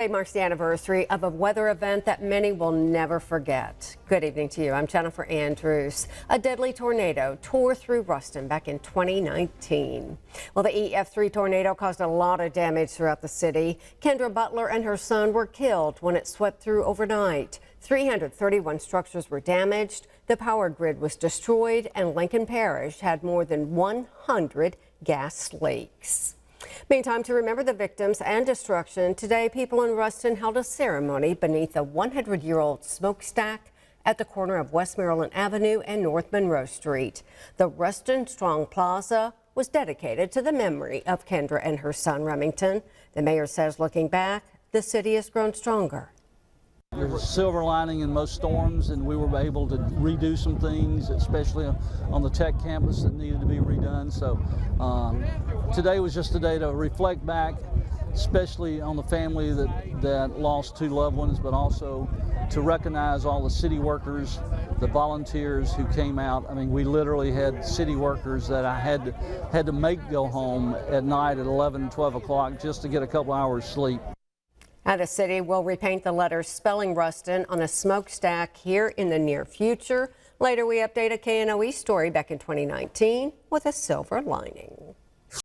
Today marks the anniversary of a weather event that many will never forget. Good evening to you. I'm Jennifer Andrews. A deadly tornado tore through Ruston back in 2019. Well, the EF3 tornado caused a lot of damage throughout the city. Kendra Butler and her son were killed when it swept through overnight. 331 structures were damaged. The power grid was destroyed, and Lincoln Parish had more than 100 gas leaks. Meantime, to remember the victims and destruction, today people in Ruston held a ceremony beneath a 100-year-old smokestack at the corner of West Maryland Avenue and North Monroe Street. The Ruston Strong Plaza was dedicated to the memory of Kendra and her son Remington. The mayor says, looking back, the city has grown stronger. There's a silver lining in most storms, and we were able to redo some things, especially on the tech campus that needed to be redone. So today was just a day to reflect back, especially on the family that lost two loved ones, but also to recognize all the city workers, the volunteers who came out. I mean, we literally had city workers that I had to make go home at night at 11, 12 o'clock just to get a couple hours sleep. Now the city will repaint the letters spelling Ruston on a smokestack here in the near future. Later, we update a KNOE story back in 2019 with a silver lining.